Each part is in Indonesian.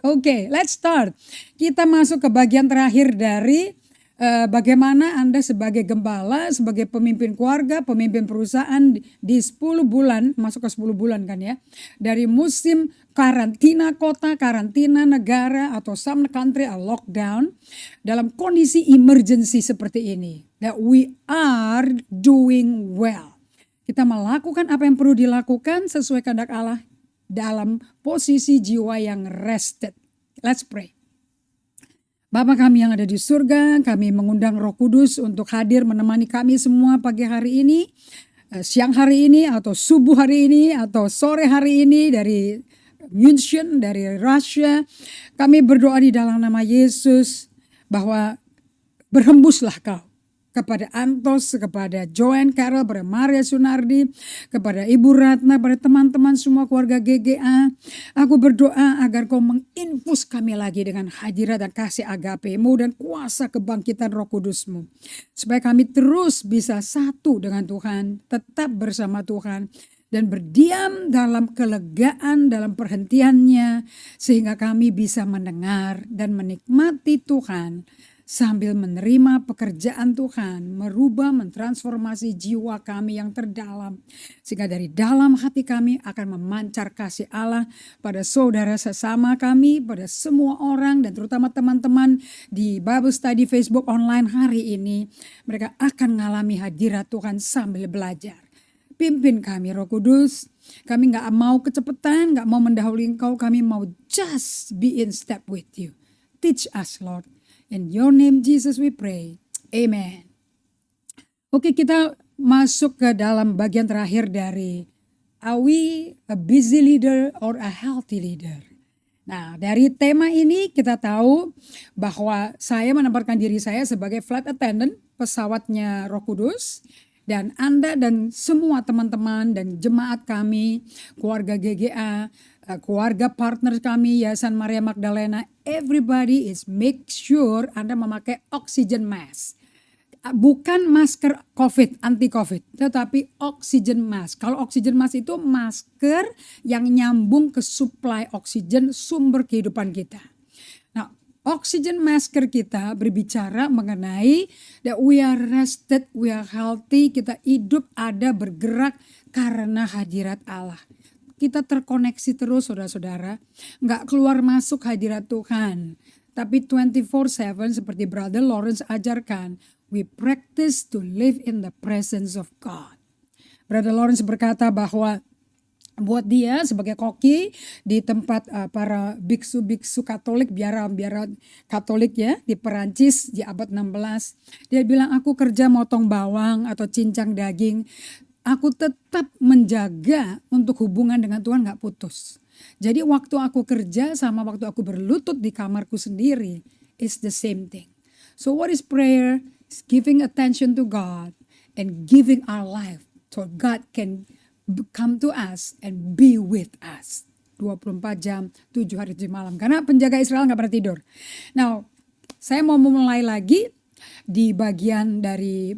Oke, let's start. Kita masuk ke bagian terakhir dari bagaimana Anda sebagai gembala, sebagai pemimpin keluarga, pemimpin perusahaan di 10 bulan, masuk ke 10 bulan kan ya. Dari musim karantina kota, karantina negara atau some country are lockdown. Dalam kondisi emergency seperti ini. That we are doing well. Kita melakukan apa yang perlu dilakukan sesuai kehendak Allah dalam posisi jiwa yang rested. Let's pray. Bapa kami yang ada di surga, kami mengundang Roh Kudus untuk hadir menemani kami semua pagi hari ini, siang hari ini, atau subuh hari ini, atau sore hari ini dari München, dari Rusia. Kami berdoa di dalam nama Yesus bahwa berhembuslah kau kepada Antos, kepada Joanne Carol, kepada Maria Sunardi, kepada Ibu Ratna, kepada teman-teman semua keluarga GGA. Aku berdoa agar kau menginfus kami lagi dengan hadirat dan kasih agape-mu dan kuasa kebangkitan Roh Kudus-mu. Supaya kami terus bisa satu dengan Tuhan, tetap bersama Tuhan, dan berdiam dalam kelegaan, dalam perhentiannya, sehingga kami bisa mendengar dan menikmati Tuhan, sambil menerima pekerjaan Tuhan, merubah, mentransformasi jiwa kami yang terdalam. Sehingga dari dalam hati kami akan memancar kasih Allah pada saudara sesama kami, pada semua orang, dan terutama teman-teman di Bible Study Facebook online hari ini. Mereka akan mengalami hadirat Tuhan sambil belajar. Pimpin kami Roh Kudus, kami gak mau kecepatan, gak mau mendahului Engkau, kami mau just be in step with you. Teach us Lord. In your name Jesus we pray. Amen. Oke, kita masuk ke dalam bagian terakhir dari are we a busy leader or a healthy leader? Nah, dari tema ini kita tahu bahwa saya menempatkan diri saya sebagai flight attendant pesawatnya Roh Kudus. Dan Anda dan semua teman-teman dan jemaat kami, keluarga GGA, keluarga partner kami, Yayasan Maria Magdalena, everybody is make sure Anda memakai oxygen mask. Bukan masker COVID, anti COVID, tetapi oxygen mask. Kalau oxygen mask itu masker yang nyambung ke supply oksigen sumber kehidupan kita. Nah, oxygen masker kita berbicara mengenai that we are rested, we are healthy, kita hidup, ada, bergerak karena hadirat Allah. Kita terkoneksi terus saudara-saudara, gak keluar masuk hadirat Tuhan. Tapi 24/7 seperti Brother Lawrence ajarkan, we practice to live in the presence of God. Brother Lawrence berkata bahwa buat dia sebagai koki di tempat para biksu-biksu Katolik, biara Katolik ya di Perancis di abad 16. Dia bilang, aku kerja motong bawang atau cincang daging. Aku tetap menjaga untuk hubungan dengan Tuhan gak putus. Jadi waktu aku kerja sama waktu aku berlutut di kamarku sendiri is the same thing. So what is prayer? It's giving attention to God and giving our life so God can come to us and be with us. 24 jam, 7 hari 7 malam. Karena penjaga Israel gak pernah tidur. Now, saya mau memulai lagi di bagian dari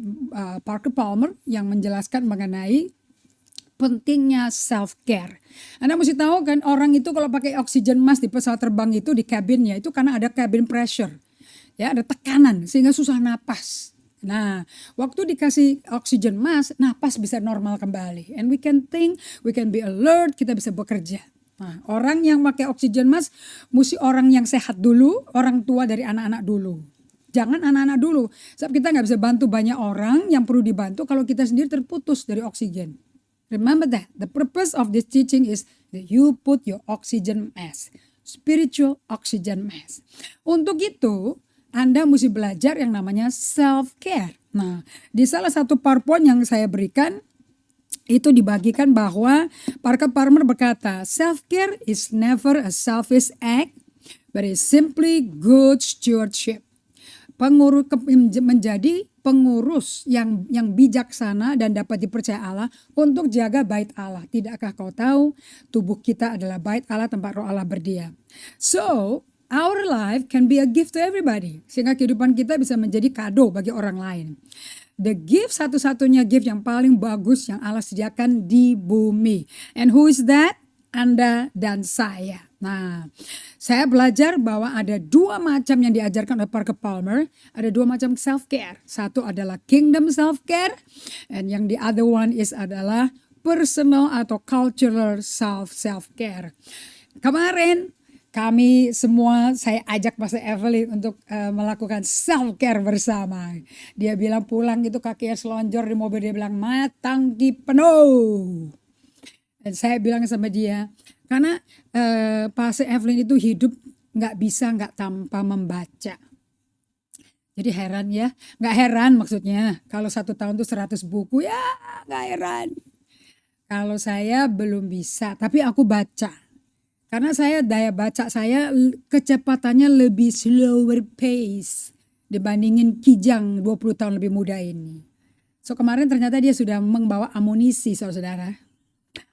Parker Palmer yang menjelaskan mengenai pentingnya self-care. Anda mesti tahu kan, orang itu kalau pakai oxygen mask di pesawat terbang itu di cabinnya itu karena ada cabin pressure. Ya, ada tekanan sehingga susah napas. Nah, waktu dikasih oxygen mask, napas bisa normal kembali. And we can think, we can be alert, kita bisa bekerja. Nah, orang yang pakai oxygen mask mesti orang yang sehat dulu, orang tua dari anak-anak dulu. Jangan anak-anak dulu, sebab kita gak bisa bantu banyak orang yang perlu dibantu kalau kita sendiri terputus dari oksigen. Remember that, the purpose of this teaching is that you put your oxygen mask, spiritual oxygen mask. Untuk itu, Anda mesti belajar yang namanya self-care. Nah, di salah satu PowerPoint yang saya berikan, itu dibagikan bahwa Parker Palmer berkata, self-care is never a selfish act, but is simply good stewardship. Menjadi pengurus yang bijaksana dan dapat dipercaya Allah untuk jaga bait Allah. Tidakkah kau tahu tubuh kita adalah bait Allah, tempat roh Allah berdiam. So, our life can be a gift to everybody. Sehingga kehidupan kita bisa menjadi kado bagi orang lain. The gift, satu-satunya gift yang paling bagus yang Allah sediakan di bumi. And who is that? Anda dan saya. Nah, saya belajar bahwa ada dua macam yang diajarkan oleh Parker Palmer. Ada dua macam self-care. Satu adalah kingdom self-care. And yang the other one adalah personal atau cultural self-care. Kemarin kami semua, saya ajak Pastor Evelyn untuk melakukan self-care bersama. Dia bilang pulang itu kakinya selonjor di mobil. Dia bilang, tangki penuh. Dan saya bilang sama dia, karena Pastor Evelyn itu hidup nggak bisa nggak tanpa membaca. Jadi heran ya, nggak heran maksudnya kalau 1 tahun tuh 100 buku ya nggak heran. Kalau saya belum bisa, tapi aku baca. Karena saya daya baca saya kecepatannya lebih slower pace dibandingin Kijang 20 tahun lebih muda ini. So kemarin ternyata dia sudah membawa amunisi saudara.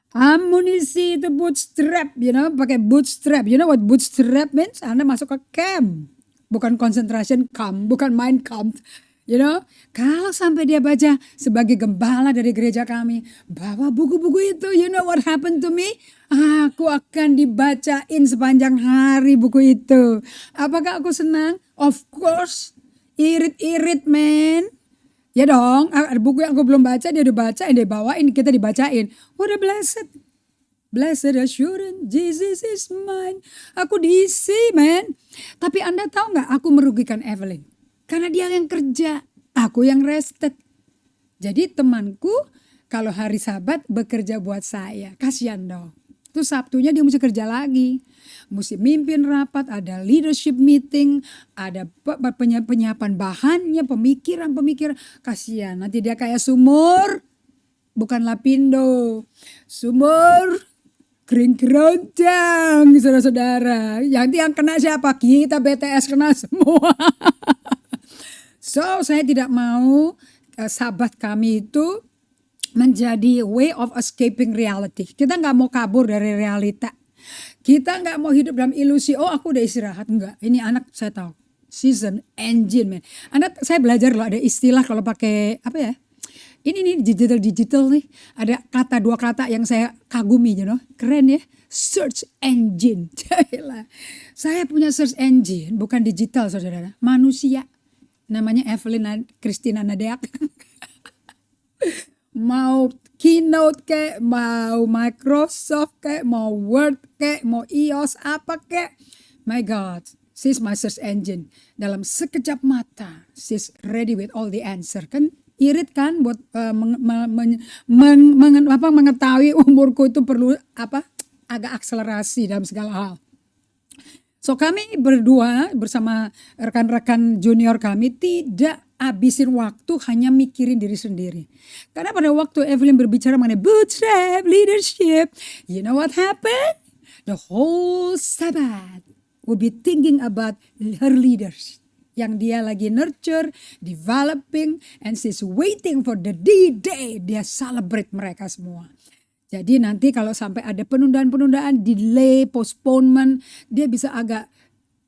Amunisi itu bootstrap, pakai bootstrap. You know what bootstrap means? Anda masuk ke camp, bukan concentration camp, bukan mind camp. Kalau sampai dia baca sebagai gembala dari gereja kami, bawa buku-buku itu, you know what happened to me? Aku akan dibacain sepanjang hari buku itu. Apakah aku senang? Of course, irit-irit man. Ya dong, buku yang aku belum baca dia dibacain, dia bawain, kita dibacain. What a blessed assurance, Jesus is mine. Aku diisi man. Tapi Anda tahu gak aku merugikan Evelyn? Karena dia yang kerja, aku yang rested. Jadi temanku kalau hari Sabat bekerja buat saya, kasihan dong. Itu Sabtunya dia mesti kerja lagi. Mesti mimpin rapat, ada leadership meeting, ada penyiapan bahannya, pemikiran. Kasihan, nanti dia kayak sumur, bukan lapindo. Sumur, kering keroncong, saudara-saudara. Yang kena siapa? Kita BTS kena semua. So, saya tidak mau Sabat kami itu menjadi way of escaping reality. Kita gak mau kabur dari realita. Kita gak mau hidup dalam ilusi, aku udah istirahat. Enggak, ini anak saya tahu. Season engine man. Saya belajar loh ada istilah kalau pakai apa ya. Ini nih digital nih. Ada dua kata yang saya kagumi, keren ya. Search engine. Saya punya search engine, bukan digital saudara. Manusia. Namanya Evelyn Christina Nadeak. Mau Keynote kayak, mau Microsoft kayak, mau Word kayak, mau iOS apa kayak. My God, she's my search engine. Dalam sekejap mata, she's ready with all the answer. Kan irit kan buat mengetahui umurku itu perlu agak akselerasi dalam segala hal. So kami berdua bersama rekan-rekan junior kami tidak habisin waktu hanya mikirin diri sendiri. Karena pada waktu Evelyn berbicara mengenai bootstrap leadership, you know what happened? The whole Sabbath will be thinking about her leaders. Yang dia lagi nurture, developing, and she's waiting for the D-Day. Dia celebrate mereka semua. Jadi nanti kalau sampai ada penundaan-penundaan, delay, postponement, dia bisa agak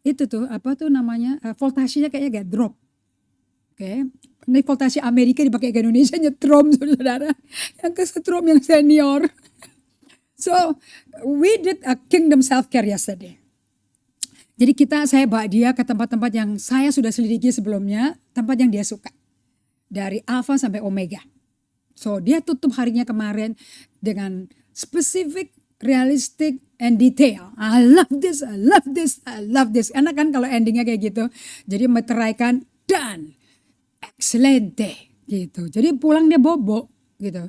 itu tuh voltasenya kayaknya agak drop. Oke. Ini voltase Amerika dipakai ke Indonesia nyetrum saudara. Yang kesetrum yang senior. So, we did a kingdom self-care yesterday. Jadi saya bawa dia ke tempat-tempat yang saya sudah selidiki sebelumnya, tempat yang dia suka. Dari Alpha sampai Omega. So dia tutup harinya kemarin dengan spesifik, realistic, and detail. I love this, I love this, I love this. Enak kan kalau endingnya kayak gitu. Jadi meteraikan dan excelente gitu. Jadi pulang dia bobo gitu.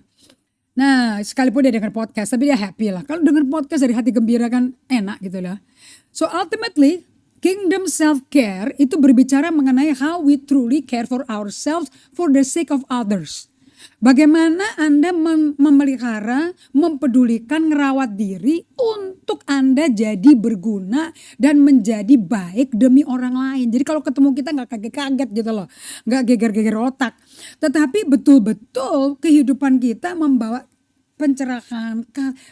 Nah sekalipun dia dengar podcast tapi dia happy lah. Kalau dengar podcast dari hati gembira kan enak gitu lah. So ultimately kingdom self-care itu berbicara mengenai how we truly care for ourselves for the sake of others. Bagaimana Anda memelihara, mempedulikan, ngerawat diri untuk Anda jadi berguna dan menjadi baik demi orang lain. Jadi kalau ketemu kita gak kaget-kaget gitu loh. Gak geger-geger otak. Tetapi betul-betul kehidupan kita membawa pencerahan,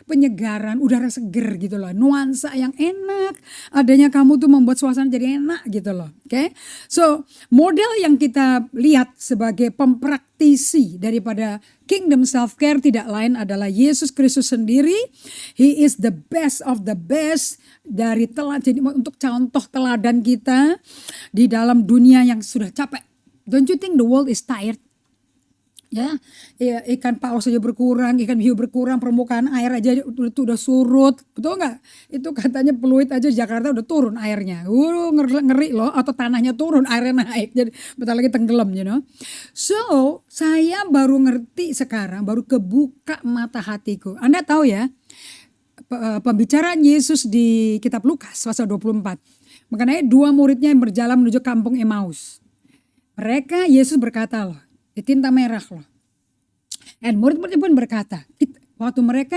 penyegaran, udara seger gitu loh. Nuansa yang enak. Adanya kamu tuh membuat suasana jadi enak gitu loh. Oke. So, model yang kita lihat sebagai pempraktisi daripada kingdom self-care tidak lain adalah Yesus Kristus sendiri. He is the best of the best dari jadi untuk contoh teladan kita di dalam dunia yang sudah capek. Don't you think the world is tired? Ya, ikan paus saja berkurang, ikan hiu berkurang, permukaan air aja udah surut, betul nggak? Itu katanya peluit aja di Jakarta udah turun airnya, ngeri loh, atau tanahnya turun, airnya naik, jadi bentar lagi tenggelam, you know. So, saya baru ngerti sekarang, baru kebuka mata hatiku. Anda tahu ya, pembicaraan Yesus di kitab Lukas pasal 24, mengenai dua muridnya yang berjalan menuju kampung Emmaus. Mereka, Yesus berkata loh, di tinta merah loh. Dan murid-muridnya pun berkata, waktu mereka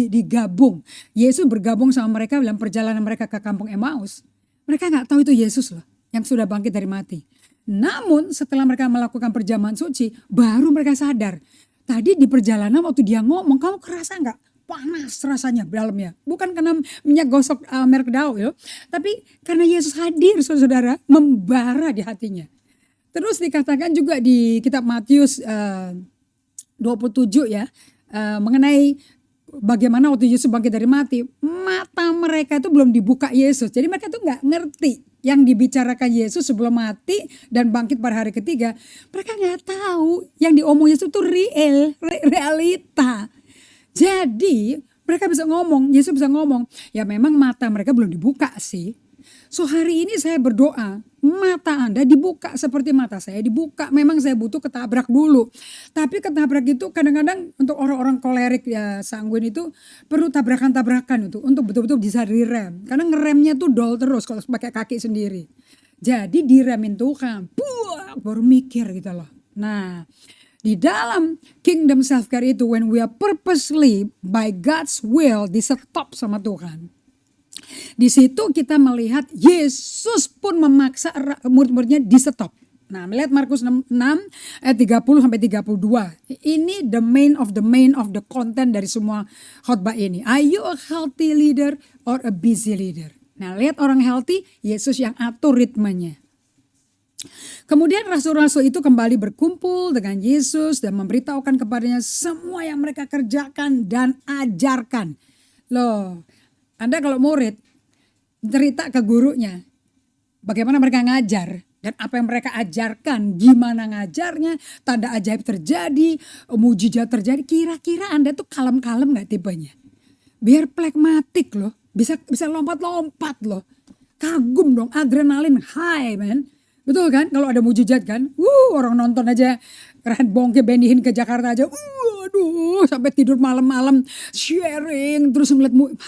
digabung, Yesus bergabung sama mereka dalam perjalanan mereka ke kampung Emmaus. Mereka gak tahu itu Yesus loh, yang sudah bangkit dari mati. Namun setelah mereka melakukan perjamuan suci, baru mereka sadar. Tadi di perjalanan waktu dia ngomong, kamu kerasa gak? Panas rasanya dalamnya. Bukan karena minyak gosok merek Dow ya, tapi karena Yesus hadir saudara, membara di hatinya. Terus dikatakan juga di kitab Matius 27 ya, mengenai bagaimana waktu Yesus bangkit dari mati, mata mereka itu belum dibuka Yesus. Jadi mereka tuh gak ngerti yang dibicarakan Yesus sebelum mati dan bangkit pada hari ketiga. Mereka gak tahu yang diomong Yesus itu realita. Jadi mereka bisa ngomong, Yesus bisa ngomong, ya memang mata mereka belum dibuka sih. So hari ini saya berdoa, mata Anda dibuka seperti mata saya dibuka. Memang saya butuh ketabrak dulu. Tapi ketabrak itu kadang-kadang untuk orang-orang kolerik ya sanguin itu perlu tabrakan-tabrakan untuk betul-betul bisa direm. Karena ngeremnya tuh dol terus kalau pakai kaki sendiri. Jadi diremin Tuhan, baru mikir gitu loh. Nah, di dalam kingdom self-care itu when we are purposely by God's will di-stop sama Tuhan. Di situ kita melihat Yesus pun memaksa murid-muridnya di stop. Nah, melihat Markus 6 ayat 30 sampai 32. Ini the main of the content dari semua khotbah ini. Are you a healthy leader or a busy leader? Nah, lihat orang healthy, Yesus yang atur ritmenya. Kemudian rasul-rasul itu kembali berkumpul dengan Yesus dan memberitahukan kepadanya semua yang mereka kerjakan dan ajarkan. Loh, Anda kalau murid cerita ke gurunya bagaimana mereka ngajar dan apa yang mereka ajarkan, gimana ngajarnya, tanda ajaib terjadi, mujizat terjadi, kira-kira Anda tuh kalem-kalem gak tipenya? Biar plekmatik loh, bisa lompat-lompat loh, kagum dong, adrenalin high man. Betul kan? Kalau ada mujizat kan, orang nonton aja, Reinhard Bonnke bendihin ke Jakarta aja, aduh sampai tidur malam-malam sharing terus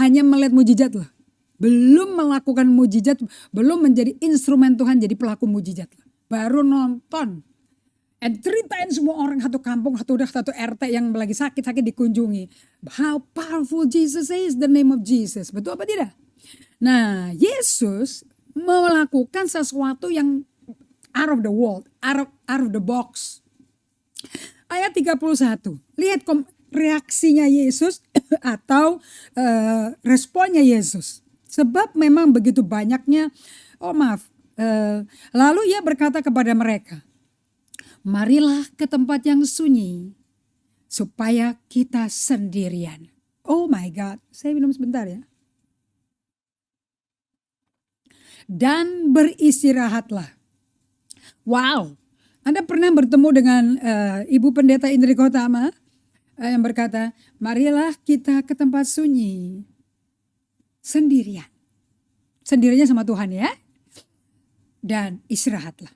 hanya melihat mujizat loh. Belum melakukan mujizat, belum menjadi instrumen Tuhan jadi pelaku mujizat. Baru nonton. And ceritain semua orang satu kampung, satu RT yang lagi sakit-sakit dikunjungi. How powerful Jesus is, the name of Jesus. Betul apa tidak? Nah, Yesus melakukan sesuatu yang out of the world, out of the box. Ayat 31. Lihat reaksinya Yesus atau responnya Yesus. Sebab memang begitu banyaknya, lalu ia berkata kepada mereka, marilah ke tempat yang sunyi, supaya kita sendirian. Oh my God, saya minum sebentar ya. Dan beristirahatlah. Wow, Anda pernah bertemu dengan Ibu Pendeta Indri Kotama yang berkata, marilah kita ke tempat sunyi. Sendirian. Sendirinya sama Tuhan ya. Dan istirahatlah.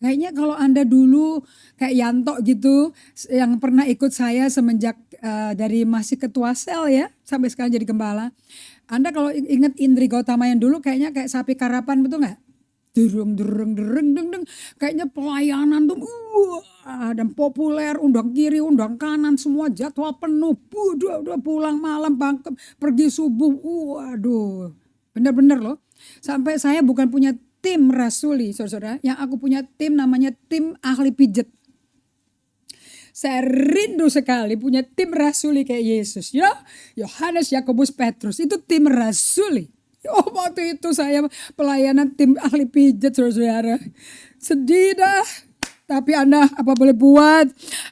Kayaknya kalau Anda dulu kayak Yanto gitu, yang pernah ikut saya semenjak dari masih ketua sel ya, sampai sekarang jadi gembala. Anda kalau ingat Indri Gautama yang dulu kayaknya kayak sapi karapan, betul gak? Dereng, kayaknya pelayanan tuh dan populer, undang kiri, undang kanan, semua jadwal penuh. Udah pulang malam, pergi subuh. Waduh, bener-bener loh. Sampai saya bukan punya tim rasuli, saudara. Yang aku punya tim namanya tim ahli pijet. Saya rindu sekali punya tim rasuli kayak Yesus. Ya, Yohanes, Yakobus, Petrus itu tim rasuli. Oh, waktu itu saya pelayanan tim ahli pijat, saudara-saudara. Sedih dah. Tapi Anda apa boleh buat?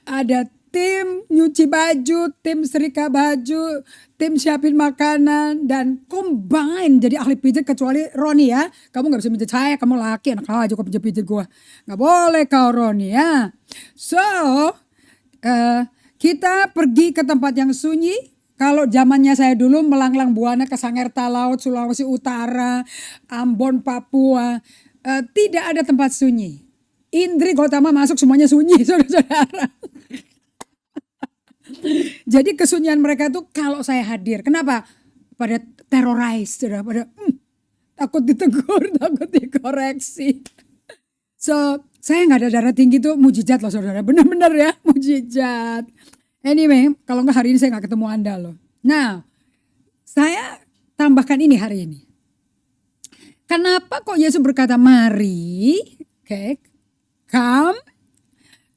Ada tim nyuci baju, tim setrika baju, tim siapin makanan, dan combine jadi ahli pijat, kecuali Roni ya. Kamu gak bisa pijat saya, kamu laki, enak aja kok pijat-pijat gue. Gak boleh kau Roni ya. So, kita pergi ke tempat yang sunyi. Kalau zamannya saya dulu melanglang buana ke Sangerta Laut, Sulawesi Utara, Ambon, Papua. Tidak ada tempat sunyi. Indri Gautama masuk semuanya sunyi, saudara-saudara. Jadi kesunyian mereka itu kalau saya hadir. Kenapa? Pada terrorize, saudara. Pada takut ditegur, takut dikoreksi. So, saya nggak ada darah tinggi tuh mujizat loh, saudara. Benar-benar ya, mujizat. Anyway, kalau nggak hari ini saya nggak ketemu Anda loh. Nah, saya tambahkan ini hari ini. Kenapa kok Yesus berkata, mari,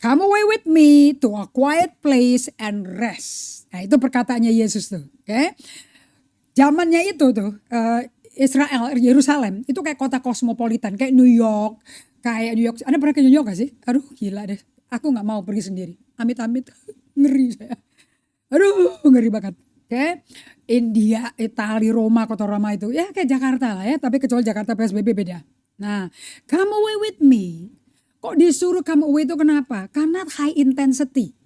come away with me to a quiet place and rest. Nah, itu perkataannya Yesus tuh. Zamannya itu tuh Israel, Yerusalem itu kayak kota kosmopolitan, kayak New York. Anda pernah ke New York gak sih? Aduh gila deh, aku gak mau pergi sendiri. Amit-amit, ngeri saya. Aduh ngeri banget. India, Italia, Roma, kota Roma itu ya kayak Jakarta lah ya. Tapi kecuali Jakarta PSBB beda. Nah, come away with me. Kok disuruh come away itu kenapa? Karena high intensity.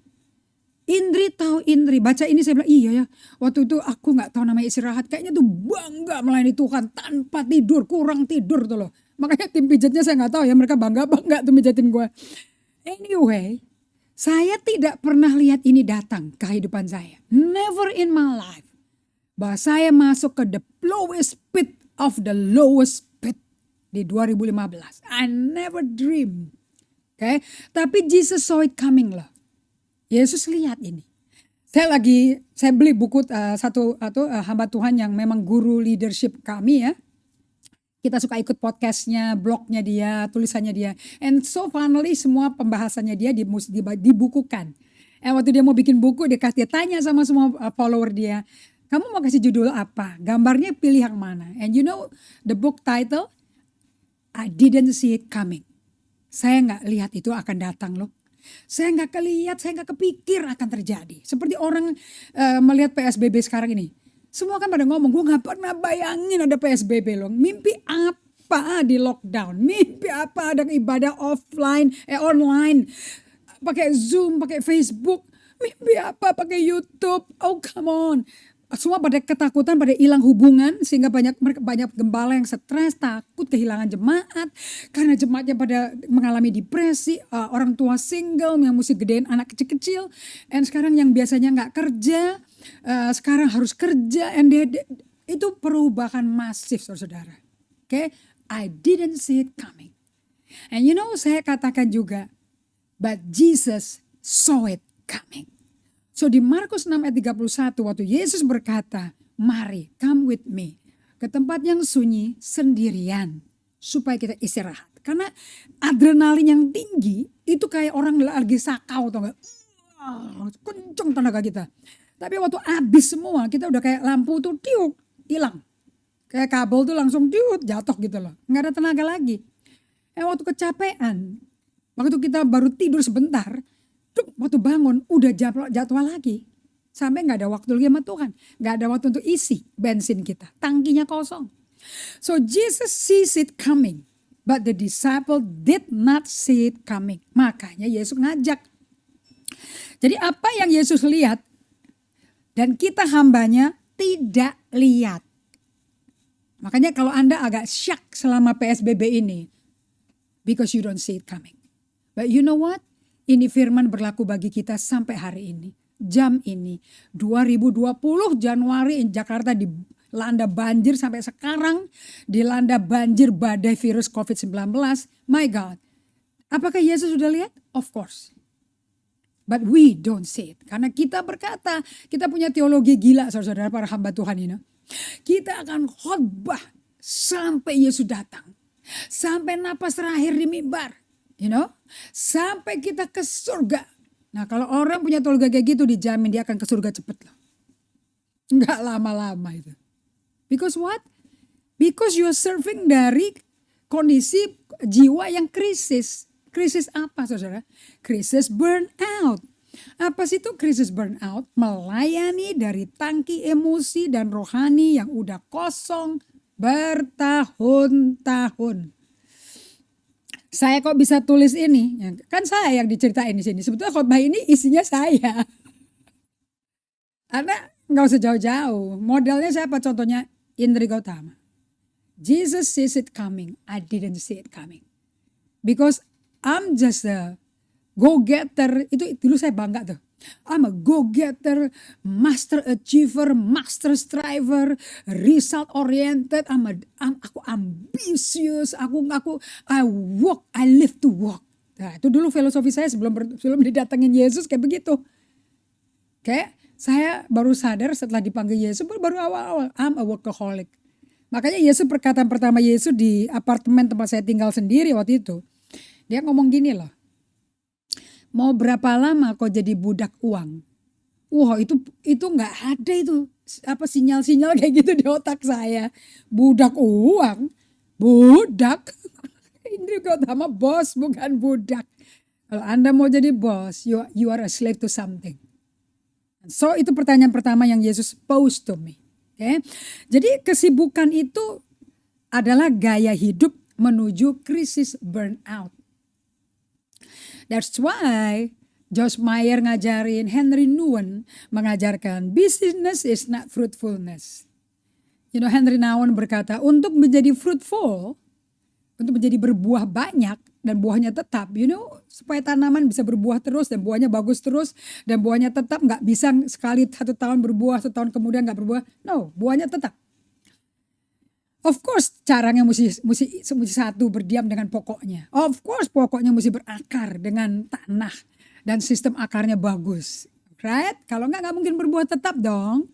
Indri tahu Indri, baca ini saya bilang iya ya. Waktu itu aku gak tahu namanya istirahat. Kayaknya tuh bangga melayani Tuhan tanpa tidur, kurang tidur tuh loh. Makanya tim pijatnya saya gak tahu ya, mereka bangga-bangga tuh mijatin gue. Anyway, saya tidak pernah lihat ini datang ke kehidupan saya. Never in my life. Bahwa saya masuk ke the lowest pit of the lowest pit di 2015. I never dream. Tapi Jesus saw it coming lah. Yesus lihat ini. Saya beli buku hamba Tuhan yang memang guru leadership kami ya. Kita suka ikut podcastnya, blognya dia, tulisannya dia. And so finally semua pembahasannya dia dibukukan. Waktu dia mau bikin buku, dia tanya sama semua follower dia, kamu mau kasih judul apa? Gambarnya pilih yang mana? And you know the book title? I didn't see it coming. Saya gak lihat itu akan datang loh. Saya gak kelihat, saya gak kepikir akan terjadi. Seperti orang melihat PSBB sekarang ini. Semua kan pada ngomong, gue gak pernah bayangin ada PSBB loh. Mimpi apa di lockdown? Mimpi apa ada ibadah online? Pakai Zoom, pakai Facebook. Mimpi apa pakai YouTube? Oh come on. Semua pada ketakutan, pada hilang hubungan. Sehingga banyak gembala yang stres, takut kehilangan jemaat. Karena jemaatnya pada mengalami depresi. Orang tua single yang mesti gedein anak kecil-kecil. And sekarang yang biasanya gak kerja. Sekarang harus kerja. And itu perubahan masif saudara-saudara. I didn't see it coming. And you know saya katakan juga. But Jesus saw it coming. So di Markus 6 ayat 31 waktu Yesus berkata, mari come with me ke tempat yang sunyi sendirian supaya kita istirahat. Karena adrenalin yang tinggi itu kayak orang lagi sakau tau gak? Kenceng tenaga kita. Tapi waktu habis semua kita udah kayak lampu tuh tiup hilang. Kayak kabel tuh langsung tiup jatuh gitu loh. Gak ada tenaga lagi. Waktu kecapean, waktu kita baru tidur sebentar, waktu bangun udah jadwal lagi. Sampai gak ada waktu lagi sama Tuhan. Gak ada waktu untuk isi bensin kita. Tangkinya kosong. So Jesus sees it coming. But the disciple did not see it coming. Makanya Yesus ngajak. Jadi apa yang Yesus lihat dan kita hambanya tidak lihat. Makanya kalau Anda agak shock selama PSBB ini. Because you don't see it coming. But you know what? Ini firman berlaku bagi kita sampai hari ini. Jam ini 2020 Januari Jakarta dilanda banjir sampai sekarang. Dilanda banjir badai virus COVID-19. My God. Apakah Yesus sudah lihat? Of course. But we don't see it. Karena kita berkata, kita punya teologi gila saudara-saudara para hamba Tuhan ini. Kita akan khotbah sampai Yesus datang. Sampai napas terakhir di mimbar. Sampai kita ke surga. Nah kalau orang punya teologi kayak gitu dijamin dia akan ke surga cepet loh. Nggak lama-lama itu. Because what? Because you're serving dari kondisi jiwa yang krisis. Krisis apa saudara? Krisis burnout. Apa sih itu krisis burnout? Melayani dari tangki emosi dan rohani yang udah kosong bertahun-tahun. Saya kok bisa tulis ini? Kan saya yang diceritain di sini. Sebetulnya khotbah ini isinya saya. Karena nggak usah jauh-jauh. Modelnya siapa? Contohnya Indri Gautama. Jesus sees it coming. I didn't see it coming. Because I'm just a go-getter. Itu dulu saya bangga tuh. I'm a go-getter, master achiever, master striver, result oriented. Aku ambisius. I walk, I live to walk. Nah, itu dulu filosofi saya sebelum didatengin Yesus kayak begitu. Kayak saya baru sadar setelah dipanggil Yesus baru awal-awal. I'm a workaholic. Makanya Yesus perkataan pertama Yesus di apartemen tempat saya tinggal sendiri waktu itu. Dia ngomong gini loh. Mau berapa lama kau jadi budak uang? Wah itu gak ada itu. Apa sinyal-sinyal kayak gitu di otak saya. Budak uang? Budak? Ini Gautama bos bukan budak. Kalau Anda mau jadi bos, you are a slave to something. So itu pertanyaan pertama yang Yesus pose to me. Okay? Jadi kesibukan itu adalah gaya hidup menuju krisis burnout. That's why Josh Meyer ngajarin, Henry Nouwen mengajarkan business is not fruitfulness. You know Henry Nouwen berkata untuk menjadi fruitful, untuk menjadi berbuah banyak dan buahnya tetap, supaya tanaman bisa berbuah terus dan buahnya bagus terus dan buahnya tetap, nggak bisa sekali 1 tahun berbuah, 1 tahun kemudian nggak berbuah. No, buahnya tetap. Of course caranya mesti satu, berdiam dengan pokoknya. Of course pokoknya mesti berakar dengan tanah dan sistem akarnya bagus. Right? Kalau nggak mungkin berbuah tetap dong.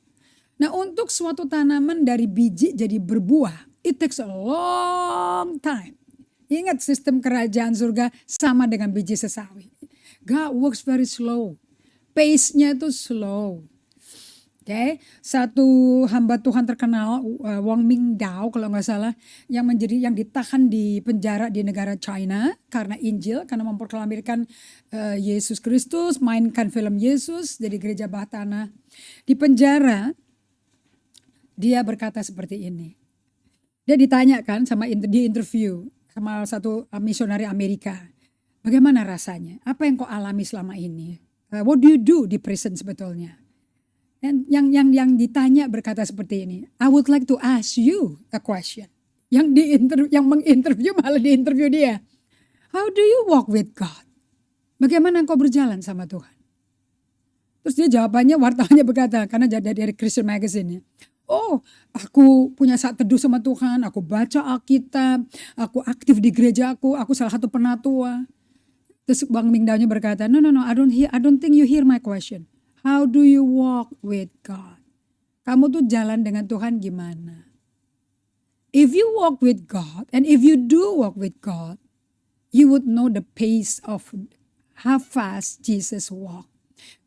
Nah untuk suatu tanaman dari biji jadi berbuah, it takes a long time. Ingat sistem kerajaan surga sama dengan biji sesawi. God works very slow. Pace-nya itu slow. Okay. Satu hamba Tuhan terkenal, Wang Mingdao kalau nggak salah, yang ditahan di penjara di negara China karena Injil, karena memproklamirkan Yesus Kristus, mainkan film Yesus jadi gereja bawah tanah. Di penjara dia berkata seperti ini. Dia ditanyakan di interview sama satu misionari Amerika, bagaimana rasanya? Apa yang kau alami selama ini? What do you do di prison sebetulnya? Dan yang ditanya berkata seperti ini, I would like to ask you a question. Yang menginterview malah diinterview dia. How do you walk with God? Bagaimana engkau berjalan sama Tuhan? Terus dia jawabannya, wartawannya berkata, karena dari Christian Magazine ya. Oh, aku punya saat teduh sama Tuhan, aku baca Alkitab, aku aktif di gereja aku salah satu penatua. Terus Bang Mingdao-nya berkata, no, I don't think you hear my question. How do you walk with God? Kamu tuh jalan dengan Tuhan gimana? If you walk with God and if you do walk with God, you would know the pace of how fast Jesus walk.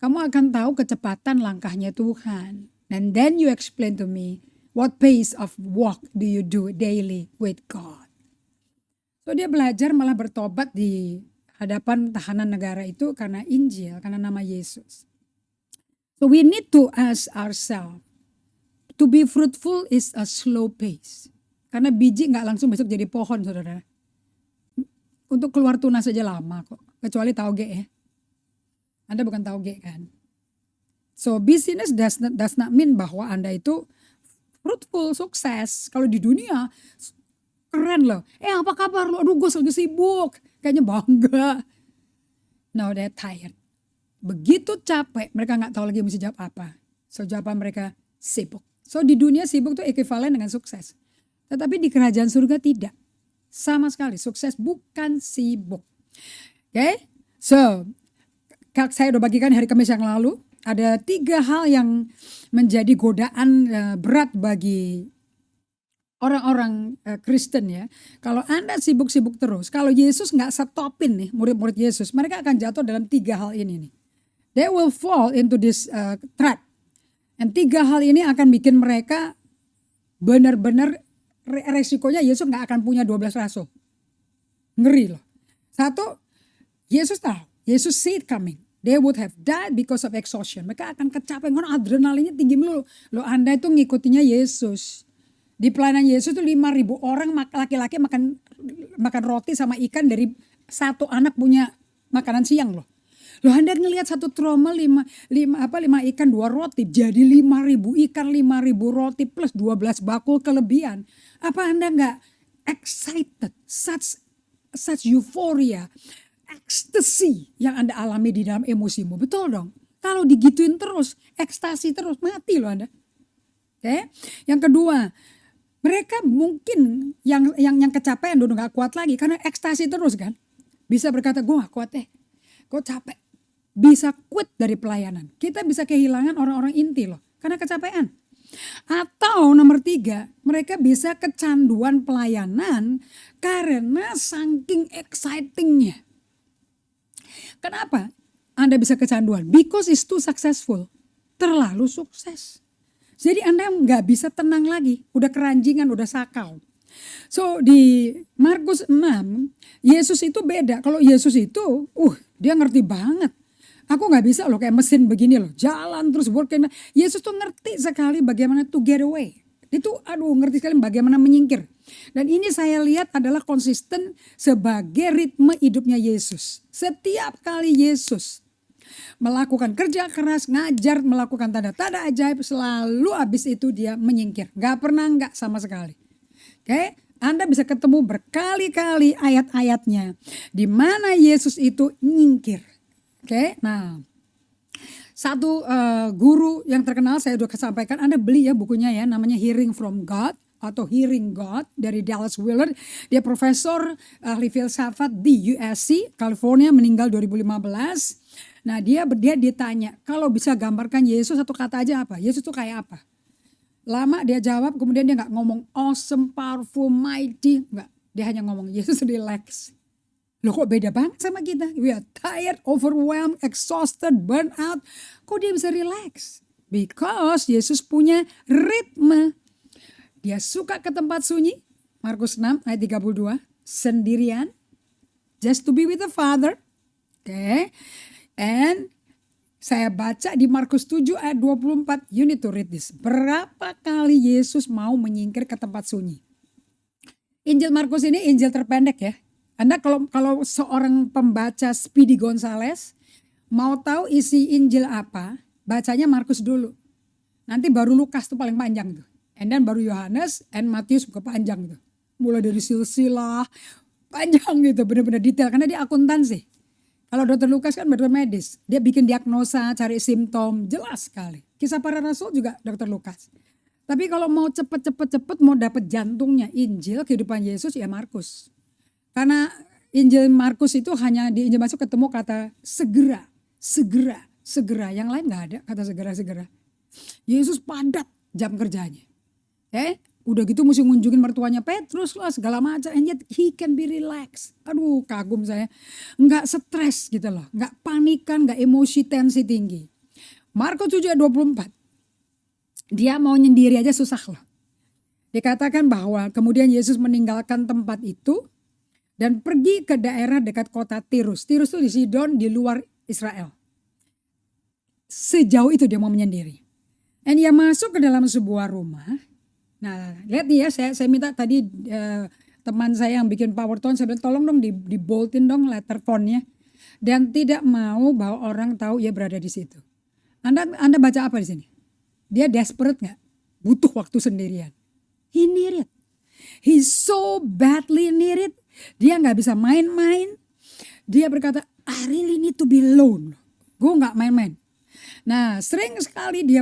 Kamu akan tahu kecepatan langkahnya Tuhan. And then you explain to me, what pace of walk do you do daily with God? So dia belajar malah bertobat di hadapan tahanan negara itu karena Injil, karena nama Yesus. So we need to ask ourselves, to be fruitful is a slow pace. Karena biji gak langsung besok jadi pohon saudara. Untuk keluar tunas saja lama kok, kecuali tauge ya. Anda bukan tauge kan. So business does not mean bahwa Anda itu fruitful, sukses. Kalau di dunia keren loh. Apa kabar lo? Aduh gue lagi sibuk. Kayaknya bangga. No, they're tired. Begitu capek, mereka gak tahu lagi mesti jawab apa. So jawaban mereka sibuk. So di dunia sibuk itu ekuivalen dengan sukses. Tetapi di kerajaan surga tidak. Sama sekali, sukses bukan sibuk. Okay? So, saya udah bagikan hari Kamis yang lalu. Ada 3 hal yang menjadi godaan berat bagi orang-orang Kristen ya. Kalau Anda sibuk-sibuk terus, kalau Yesus gak stopin nih murid-murid Yesus, mereka akan jatuh dalam 3 hal ini nih. They will fall into this trap. Dan 3 hal ini akan bikin mereka benar-benar resikonya Yesus nggak akan punya 12 rasul. Ngeri loh. 1, Yesus tahu, Yesus see it coming. They would have died because of exhaustion. Mereka akan kecapean karena adrenalinnya tinggi melulu. Loh, Anda itu ngikutinya Yesus. Di pelayanan Yesus itu 5.000 orang laki-laki makan roti sama ikan dari satu anak punya makanan siang loh. Loh, Anda ngelihat satu tromel 5 ikan 2 roti jadi 5.000 ikan 5.000 roti plus 12 bakul kelebihan. Apa Anda nggak excited? Such euphoria, ecstasy yang Anda alami di dalam emosimu. Betul dong. Kalau digituin terus, ekstasi terus, mati loh Anda. Oke. Yang kedua, mereka mungkin yang kecapean udah nggak kuat lagi karena ekstasi terus kan. Bisa berkata, gue gak kuat gue capek. Bisa quit dari pelayanan. Kita bisa kehilangan orang-orang inti loh karena kecapean. Atau nomor 3, mereka bisa kecanduan pelayanan karena saking excitingnya. Kenapa Anda bisa kecanduan? Because it's too successful. Terlalu sukses. Jadi Anda nggak bisa tenang lagi. Udah keranjingan, udah sakau. So di Markus 6, Yesus itu beda. Kalau Yesus itu, dia ngerti banget. Aku gak bisa loh kayak mesin begini loh. Jalan terus working. Yesus tuh ngerti sekali bagaimana to get away. Itu ngerti sekali bagaimana menyingkir. Dan ini saya lihat adalah konsisten sebagai ritme hidupnya Yesus. Setiap kali Yesus melakukan kerja keras, ngajar, melakukan tanda-tanda ajaib, selalu habis itu dia menyingkir. Gak pernah enggak sama sekali. Oke, Anda bisa ketemu berkali-kali ayat-ayatnya di mana Yesus itu nyingkir. Oke, nah satu guru yang terkenal saya udah sampaikan, Anda beli ya bukunya ya, namanya Hearing from God atau Hearing God dari Dallas Willard. Dia profesor ahli filsafat di USC, California, meninggal 2015. Nah dia ditanya, kalau bisa gambarkan Yesus satu kata aja apa? Yesus tuh kayak apa? Lama dia jawab, kemudian dia gak ngomong awesome, powerful, mighty. Enggak, dia hanya ngomong Yesus relax. Loh kok beda banget sama kita? We are tired, overwhelmed, exhausted, burnt out. Kok dia bisa relax? Because Yesus punya ritme. Dia suka ke tempat sunyi. Markus 6 ayat 32. Sendirian. Just to be with the Father. Okay. And saya baca di Markus 7 ayat 24. You need to read this. Berapa kali Yesus mau menyingkir ke tempat sunyi? Injil Markus ini Injil terpendek ya. Anda kalau seorang pembaca Speedy Gonzales mau tahu isi Injil apa, bacanya Markus dulu. Nanti baru Lukas tuh paling panjang tuh. And then baru Yohanes and Matius buka panjang tuh. Mulai dari silsilah, panjang gitu, benar-benar detail karena dia akuntansi. Kalau dokter Lukas kan dokter medis, dia bikin diagnosa, cari simptom, jelas sekali. Kisah para rasul juga dokter Lukas. Tapi kalau mau cepet mau dapat jantungnya Injil kehidupan Yesus ya Markus. Karena Injil Markus itu hanya di Injil Markus ketemu kata segera. Yang lain gak ada kata segera. Yesus padat jam kerjanya. Udah gitu mesti ngunjungin mertuanya Petrus lah segala macam. And yet he can be relaxed. Aduh kagum saya. Gak stres gitu loh. Gak panikan, gak emosi tensi tinggi. Markus 7 ayat 24. Dia mau nyendiri aja susah loh. Dikatakan bahwa kemudian Yesus meninggalkan tempat itu. Dan pergi ke daerah dekat kota Tirus. Tirus itu di Sidon, di luar Israel. Sejauh itu dia mau menyendiri. Dan dia masuk ke dalam sebuah rumah. Nah lihat nih ya, saya minta tadi teman saya yang bikin PowerPoint, saya bilang tolong dong di boldin dong letter fontnya. Dan tidak mau bahwa orang tahu ia berada di situ. Anda baca apa di sini? Dia desperate gak? Butuh waktu sendirian. He need it. He so badly need it. Dia gak bisa main-main. Dia berkata, I really need to be alone. Gue gak main-main. Nah sering sekali dia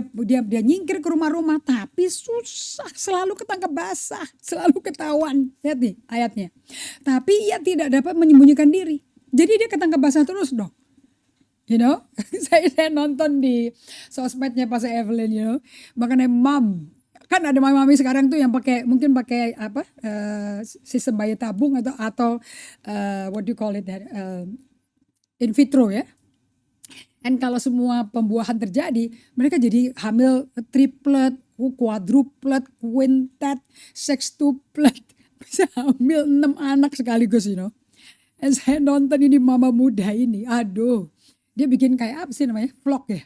nyingkir ke rumah-rumah. Tapi susah, selalu ketangkep basah. Selalu ketahuan. Lihat nih ayatnya. Tapi ia tidak dapat menyembunyikan diri. Jadi dia ketangkep basah terus dong. You know, saya nonton di sosmednya Pastor Evelyn, you know. Makanya kan ada mami sekarang tuh yang mungkin pakai sistem bayi tabung atau what do you call it in vitro ya. And kalau semua pembuahan terjadi, mereka jadi hamil triplet, quadruplet, quintet, sextuplet. Bisa hamil 6 anak sekaligus, And saya nonton ini mama muda ini, aduh. Dia bikin kayak apa sih namanya? Vlog ya.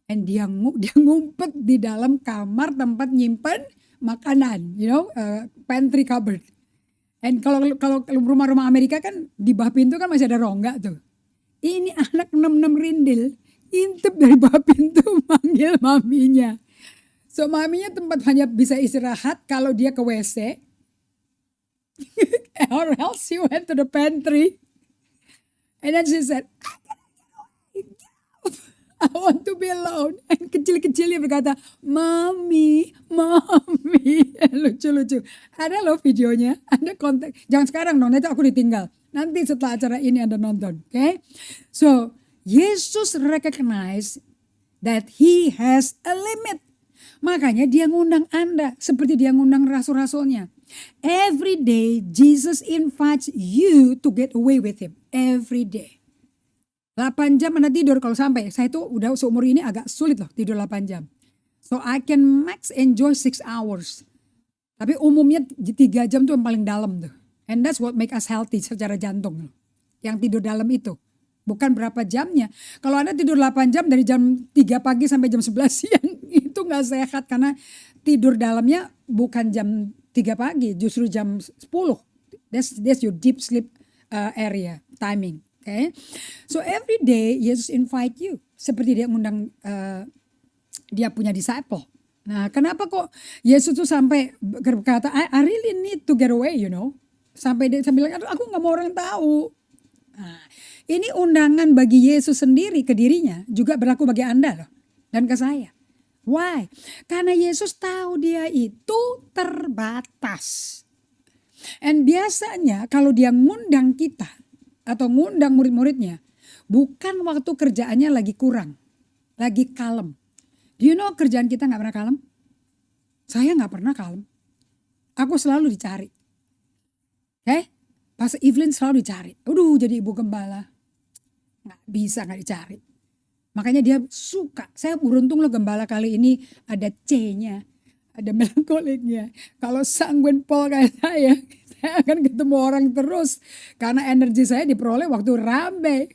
And dia ngumpet di dalam kamar tempat nyimpen makanan, pantry cupboard. And kalau rumah-rumah Amerika kan di bawah pintu kan masih ada rongga tuh. Ini anak 6 rindil intip dari bawah pintu manggil maminya. So maminya tempat hanya bisa istirahat kalau dia ke WC. Or else she went to the pantry. And then she said, I want to be alone. And kecil-kecilnya berkata, Mami. Lucu-lucu. Ada loh videonya, ada konten. Jangan sekarang dong, nanti aku ditinggal. Nanti setelah acara ini Anda nonton. Okay? So, Yesus recognize that he has a limit. Makanya dia ngundang Anda seperti dia ngundang rasul-rasulnya. Every day Jesus invites you to get away with him. Every day. 8 jam Anda tidur kalau sampai. Saya tuh udah seumur ini agak sulit loh tidur 8 jam. So I can max enjoy 6 hours. Tapi umumnya 3 jam tuh yang paling dalam tuh. And that's what make us healthy secara jantung. Yang tidur dalam itu. Bukan berapa jamnya. Kalau Anda tidur 8 jam dari jam 3 pagi sampai jam 11 siang. Itu gak sehat karena tidur dalamnya bukan jam 3 pagi. Justru jam 10. That's your deep sleep area, timing. Okay? So every day Yesus invite you. Seperti dia ngundang dia punya disciple. Nah kenapa kok Yesus tuh sampai berkata I really need to get away Sampai dia bilang aku gak mau orang tahu. Nah, ini undangan bagi Yesus sendiri ke dirinya juga berlaku bagi Anda loh. Dan ke saya. Why? Karena Yesus tahu dia itu terbatas. And biasanya kalau dia ngundang kita atau ngundang murid-muridnya, bukan waktu kerjaannya lagi kurang, lagi kalem. Do you know kerjaan kita gak pernah kalem? Saya gak pernah kalem. Aku selalu dicari. Pastor Evelyn selalu dicari. Aduh jadi ibu gembala. Gak bisa gak dicari. Makanya dia suka. Saya beruntung loh gembala kali ini ada C-nya. Ada melankoliknya. Kalau sanguin Paul kayak saya akan ketemu orang terus. Karena energi saya diperoleh waktu rame.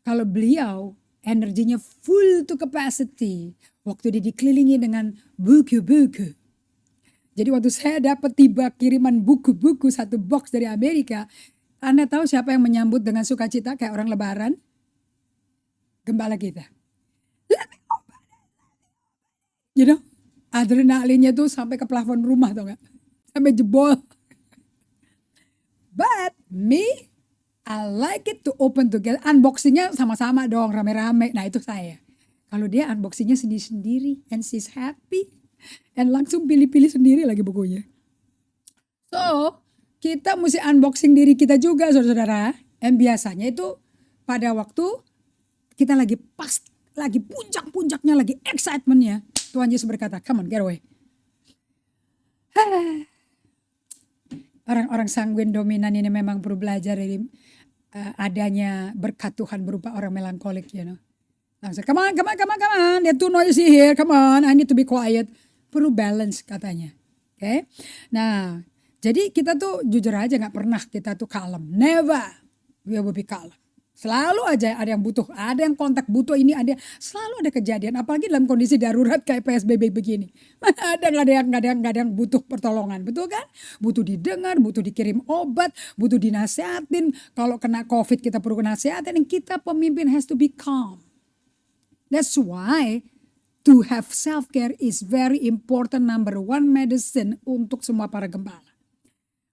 Kalau beliau energinya full to capacity. Waktu dia dikelilingi dengan buku-buku. Jadi waktu saya dapat tiba kiriman buku-buku 1 box dari Amerika. Anda tahu siapa yang menyambut dengan sukacita kayak orang lebaran? Gembala kita. Adrenalinnya tuh sampai ke plafon rumah tau gak? Sampai jebol. But me, I like it to open together. Unboxingnya sama-sama dong, rame-rame. Nah itu saya. Kalau dia unboxingnya sendiri-sendiri. And she's happy. And langsung pilih-pilih sendiri lagi bukunya. So, kita mesti unboxing diri kita juga saudara-saudara. And biasanya itu pada waktu kita lagi pas, lagi puncak-puncaknya, lagi excitementnya. Tuhan Yesus berkata, come on get away. Orang-orang sanguin dominan ini memang perlu belajar dari adanya berkat Tuhan berupa orang melankolik. Langsung, come on, they're too noisy here, come on, I need to be quiet. Perlu balance katanya. Okay? Nah, jadi kita tuh jujur aja gak pernah kita tuh kalem. Never we will be calm. Selalu aja ada yang butuh, ada yang kontak butuh ini, selalu ada kejadian. Apalagi dalam kondisi darurat kayak PSBB begini. Mana ada gak ada yang butuh pertolongan, betul kan? Butuh didengar, butuh dikirim obat, butuh dinasehatin. Kalau kena COVID kita perlu nasehatin. Dan kita pemimpin has to be calm. That's why to have self-care is very important, number 1 medicine untuk semua para gembala.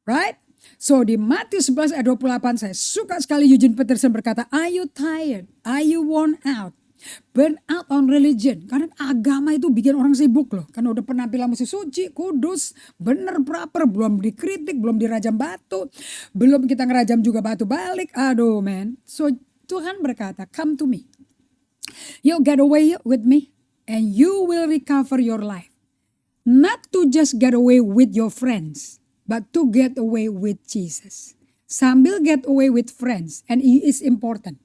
Right? So di Matius 11 ayat 28 saya suka sekali Eugene Peterson berkata, are you tired? Are you worn out? Burn out on religion. Karena agama itu bikin orang sibuk loh. Karena udah penampilan mesti suci, kudus, bener, proper, belum dikritik, belum dirajam batu. Belum kita ngerajam juga batu balik. Aduh man. So Tuhan berkata, come to me. You get away with me. And you will recover your life. Not to just get away with your friends, but to get away with Jesus. Sambil get away with friends, and it is important.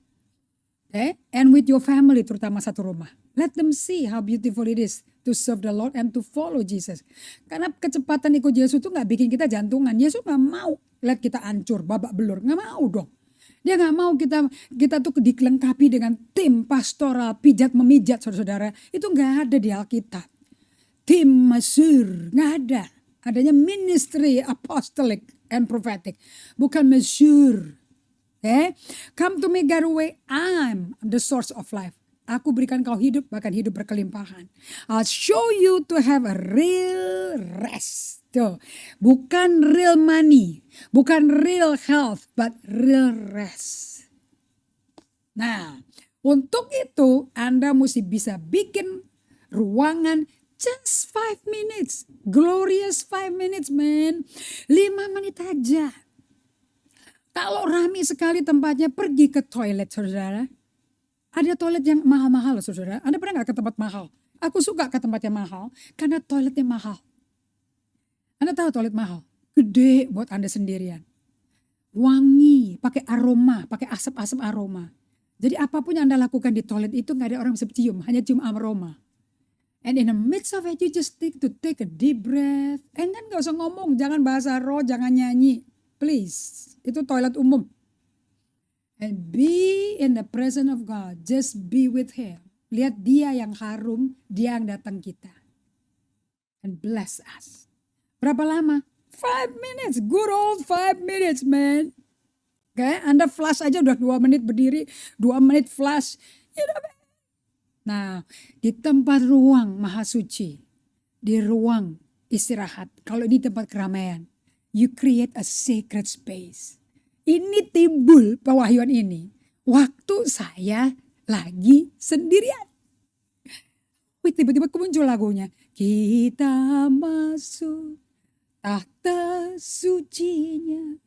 Okay? And with your family, terutama satu rumah. Let them see how beautiful it is to serve the Lord and to follow Jesus. Karena kecepatan ikut Yesus itu gak bikin kita jantungan. Yesus gak mau lihat kita hancur, babak belur. Gak mau dong. Dia gak mau kita tuh dilengkapi dengan tim pastoral, pijat memijat saudara-saudara. Itu gak ada di Alkitab. Tim masyur, gak ada. Adanya ministry apostolic and prophetic. Bukan masyur. Okay? Come to me, get away. I'm the source of life. Aku berikan kau hidup, bahkan hidup berkelimpahan. I'll show you to have a real rest. Tuh. Bukan real money, bukan real health, but real rest. Nah, untuk itu Anda mesti bisa bikin ruangan just 5 minutes. Glorious 5 minutes, man. 5 menit aja. Kalau ramai sekali tempatnya, pergi ke toilet, saudara. Ada toilet yang mahal-mahal loh, saudara. Anda pernah gak ke tempat mahal? Aku suka ke tempat yang mahal karena toiletnya mahal. Anda tahu toilet mahal? Gede buat Anda sendirian. Wangi, pakai aroma, pakai asap-asap aroma. Jadi apapun yang Anda lakukan di toilet itu gak ada orang bisa cium, hanya cium aroma. And in the midst of it, you just take a deep breath. And then gak usah ngomong, jangan bahasa roh, jangan nyanyi. Please, itu toilet umum. And be in the presence of God. Just be with Him. Lihat Dia yang harum, Dia yang datang kita. And bless us. Berapa lama? 5 minutes. Good old 5 minutes, man. Okay? Anda flash aja udah 2 menit berdiri, 2 menit flash. Nah, di tempat ruang maha suci, di ruang istirahat, kalau di tempat keramaian, you create a sacred space. Ini timbul pewahyuan ini waktu saya lagi sendirian. Wih, tiba-tiba muncul lagunya. Kita masuk tahta sucinya.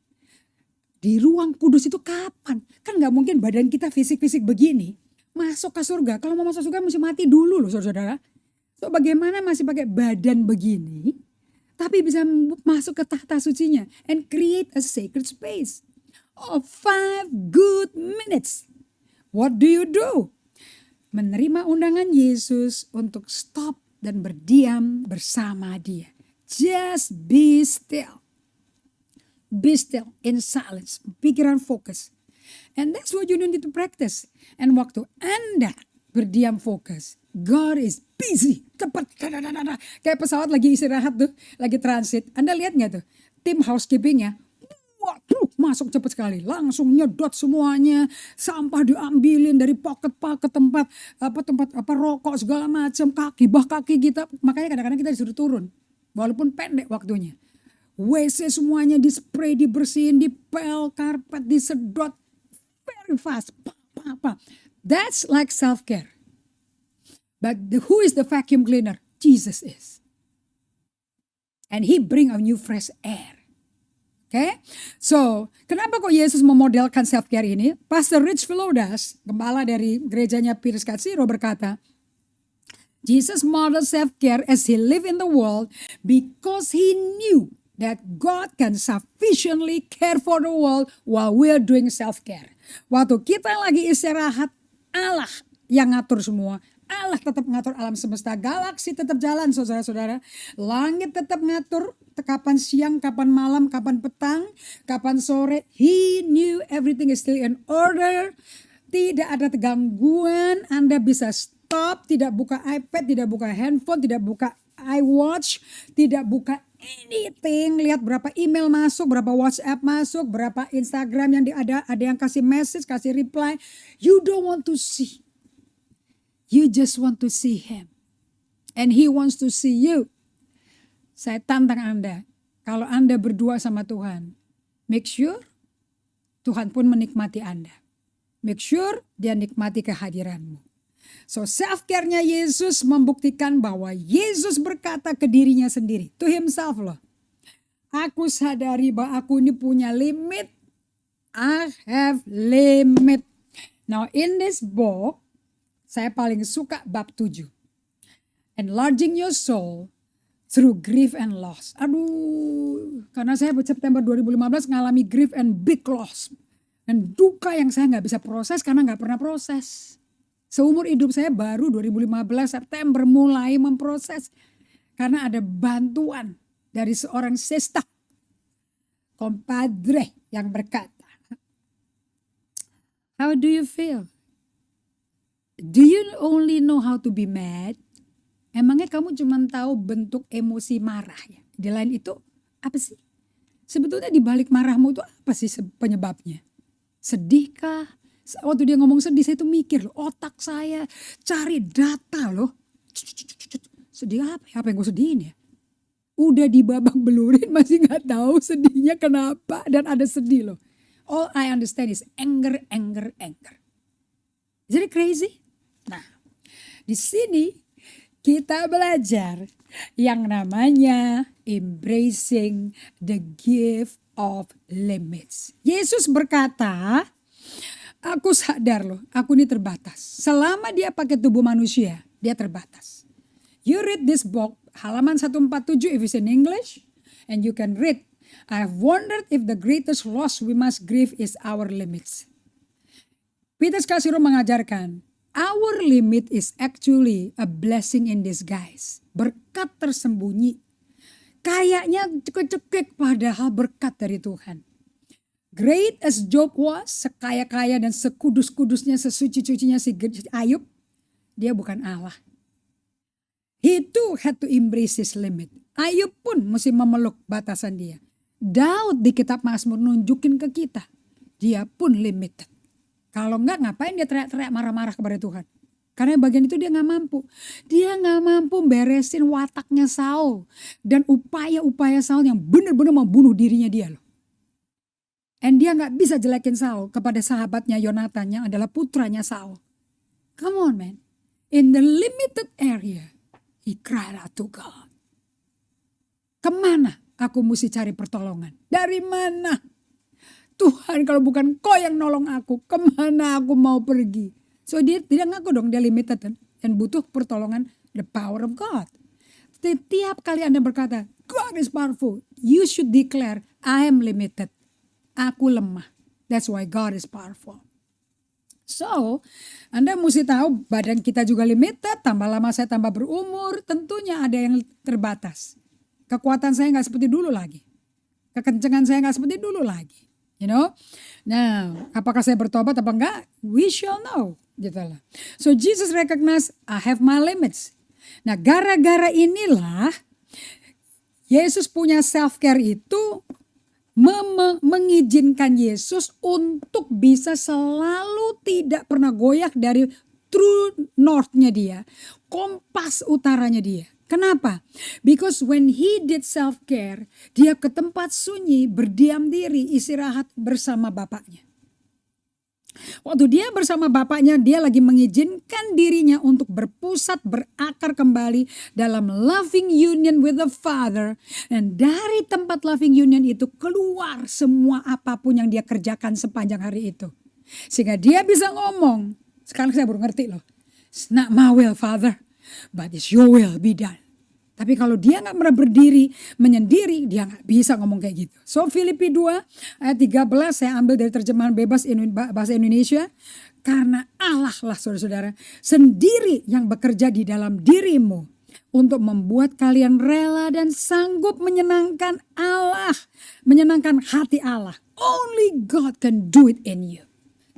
Di ruang kudus itu kapan? Kan gak mungkin badan kita fisik-fisik begini masuk ke surga. Kalau mau masuk surga mesti mati dulu loh saudara-saudara. So bagaimana masih pakai badan begini tapi bisa masuk ke tahta sucinya and create a sacred space of 5 good minutes. What do you do? Menerima undangan Yesus untuk stop dan berdiam bersama Dia. Just be still. Be still in silence. Pikiran fokus. And that's what you need to practice. And waktu Anda berdiam fokus, God is busy. Cepat. Kayak pesawat lagi istirahat tuh, lagi transit. Anda lihat gak tuh? Tim housekeepingnya, waduh, masuk cepat sekali. Langsung nyedot semuanya. Sampah diambilin dari pocket-pocket tempat rokok segala macam, bah kaki kita. Makanya kadang-kadang kita disuruh turun. Walaupun pendek waktunya. WC semuanya dispray, dibersihin, dipel, karpet disedot very fast. That's like self-care. But who is the vacuum cleaner? Jesus is. And He bring a new fresh air. Okay? So, kenapa kok Yesus memodelkan self-care ini? Pastor Rich Villodas, gembala dari gerejanya Pierce Katsiro berkata, Jesus modeled self-care as He lived in the world because He knew that God can sufficiently care for the world while we're doing self-care. Waktu kita lagi istirahat, Allah yang ngatur semua. Allah tetap ngatur alam semesta, galaksi tetap jalan saudara-saudara. Langit tetap ngatur kapan siang, kapan malam, kapan petang, kapan sore. He knew everything is still in order. Tidak ada gangguan, Anda bisa stop, tidak buka iPad, tidak buka handphone, tidak buka iWatch, tidak buka anything. Lihat berapa email masuk, berapa WhatsApp masuk, berapa Instagram yang ada yang kasih message, kasih reply. You don't want to see. You just want to see Him. And He wants to see you. Saya tantang Anda. Kalau Anda berdua sama Tuhan, make sure Tuhan pun menikmati Anda. Make sure Dia nikmati kehadiranmu. So self-care-nya Yesus membuktikan bahwa Yesus berkata ke dirinya sendiri. To Himself loh. Aku sadari bahwa aku ini punya limit. I have limit. Now in this book, saya paling suka bab 7. Enlarging your soul through grief and loss. Aduh, karena saya September 2015 ngalami grief and big loss. Dan duka yang saya nggak bisa proses karena nggak pernah proses. Seumur hidup saya baru 2015 September mulai memproses. Karena ada bantuan dari seorang sista, kompadre yang berkata, "How do you feel? Do you only know how to be mad? Emangnya kamu cuma tahu bentuk emosi marah ya? Di lain itu apa sih? Sebetulnya di balik marahmu itu apa sih penyebabnya? Sedihkah?" Waktu dia ngomong sedih saya tuh mikir loh, otak saya cari data loh. Sedih apa ya? Apa yang gue sedihin ya? Udah dibabak belurin masih gak tahu sedihnya kenapa dan ada sedih loh. All I understand is anger, anger, anger. Is it crazy? Nah, di sini kita belajar yang namanya embracing the gift of limits. Yesus berkata, aku sadar loh, aku ini terbatas. Selama dia pakai tubuh manusia, dia terbatas. You read this book, halaman 147 if it's in English, and you can read, I have wondered if the greatest loss we must grieve is our limits. Peter Scarsero mengajarkan, our limit is actually a blessing in disguise. Berkat tersembunyi. Kayaknya cekik-cekik padahal berkat dari Tuhan. Great as Job was, sekaya-kaya dan sekudus-kudusnya, sesuci-sucinya si Ayub, dia bukan Allah. He too had to embrace his limit. Ayub pun mesti memeluk batasan dia. Daud di kitab Mazmur nunjukin ke kita, dia pun limited. Kalau enggak ngapain dia teriak-teriak marah-marah kepada Tuhan. Karena bagian itu dia gak mampu. Dia gak mampu beresin wataknya Saul. Dan upaya-upaya Saul yang benar-benar membunuh dirinya dia loh. And dia gak bisa jelekin Saul kepada sahabatnya Yonatan yang adalah putranya Saul. Come on man. In the limited area, he cried out to God. Kemana aku mesti cari pertolongan? Dari mana? Tuhan kalau bukan kau yang nolong aku, kemana aku mau pergi? So dia tidak ngaku dong dia limited dan butuh pertolongan the power of God. Setiap kali Anda berkata, God is powerful, you should declare, I am limited. Aku lemah. That's why God is powerful. So, Anda mesti tahu badan kita juga limited, tambah lama saya tambah berumur, tentunya ada yang terbatas. Kekuatan saya gak seperti dulu lagi. Kekencengan saya gak seperti dulu lagi. You know? Nah, apakah saya bertobat apa enggak? We shall know. Gitu lah. So, Jesus recognize, I have my limits. Nah, gara-gara inilah, Yesus punya self-care itu, mengizinkan Yesus untuk bisa selalu tidak pernah goyah dari true north-nya dia, kompas utaranya dia. Kenapa? Because when he did self-care, dia ke tempat sunyi, berdiam diri, istirahat bersama Bapaknya. Waktu dia bersama Bapaknya, dia lagi mengizinkan dirinya untuk berpusat, berakar kembali dalam loving union with the Father. Dan dari tempat loving union itu keluar semua apapun yang dia kerjakan sepanjang hari itu. Sehingga dia bisa ngomong, sekarang saya baru ngerti loh. It's not my will Father, but it's your will be done. Tapi kalau dia gak pernah berdiri, menyendiri, dia gak bisa ngomong kayak gitu. So Filipi 2 ayat 13 saya ambil dari terjemahan bebas bahasa Indonesia. Karena Allah lah saudara-saudara sendiri yang bekerja di dalam dirimu. Untuk membuat kalian rela dan sanggup menyenangkan Allah. Menyenangkan hati Allah. Only God can do it in you.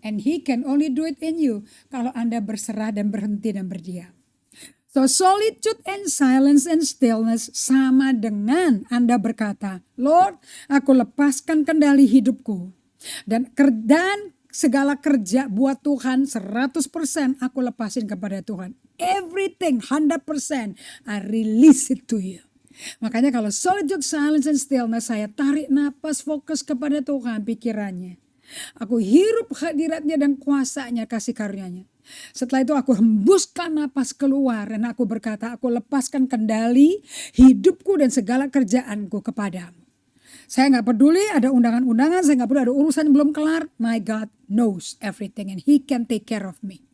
And He can only do it in you. Kalau Anda berserah dan berhenti dan berdiam. So solitude and silence and stillness sama dengan Anda berkata, Lord, aku lepaskan kendali hidupku. Dan segala kerja buat Tuhan 100% aku lepasin kepada Tuhan. Everything 100% I release it to you. Makanya kalau solitude, silence and stillness saya tarik napas fokus kepada Tuhan pikirannya. Aku hirup hadiratnya dan kuasanya kasih karunia-Nya. Setelah itu aku hembuskan napas keluar dan aku berkata, aku lepaskan kendali hidupku dan segala kerjaanku kepadamu. Saya gak peduli ada undangan-undangan, saya gak peduli ada urusan yang belum kelar. My God knows everything and He can take care of me.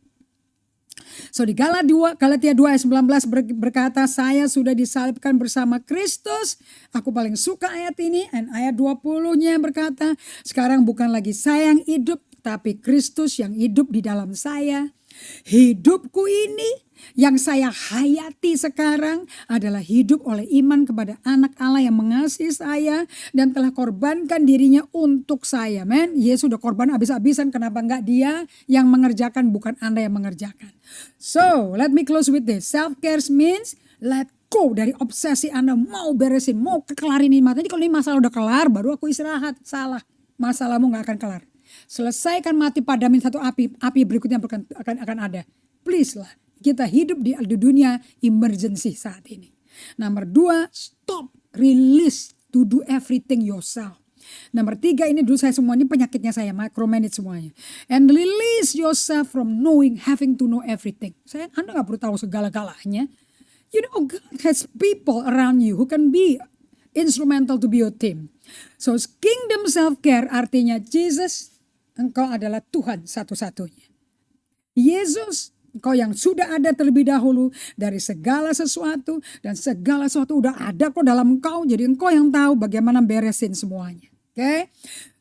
So di Galatia 2 ayat 19 berkata, saya sudah disalibkan bersama Kristus. Aku paling suka ayat ini. Dan ayat 20-nya berkata, sekarang bukan lagi saya yang hidup, tapi Kristus yang hidup di dalam saya. Hidupku ini yang saya hayati sekarang adalah hidup oleh iman kepada anak Allah yang mengasihi saya dan telah korbankan dirinya untuk saya. Men, Yesus sudah korban habis-habisan, kenapa enggak dia yang mengerjakan, bukan Anda yang mengerjakan. So, let me close with this. Self-care means let go dari obsesi Anda mau beresin, mau kelarin ini. Jadi kalau ini masalah udah kelar, baru aku istirahat. Salah, masalahmu gak akan kelar. Selesaikan mati, padamin satu api berikutnya akan ada. Please lah, kita hidup di dunia emergency saat ini. Nomor 2, stop, release to do everything yourself. Nomor 3, ini dulu saya semua, ini penyakitnya saya, micromanage semuanya. And release yourself from knowing, having to know everything. Anda gak perlu tahu segala-galanya. You know, God has people around you who can be instrumental to be your team. So kingdom self-care artinya Jesus, engkau adalah Tuhan satu-satunya. Yesus, engkau yang sudah ada terlebih dahulu dari segala sesuatu. Dan segala sesuatu udah ada kok dalam engkau. Jadi engkau yang tahu bagaimana beresin semuanya. Okay?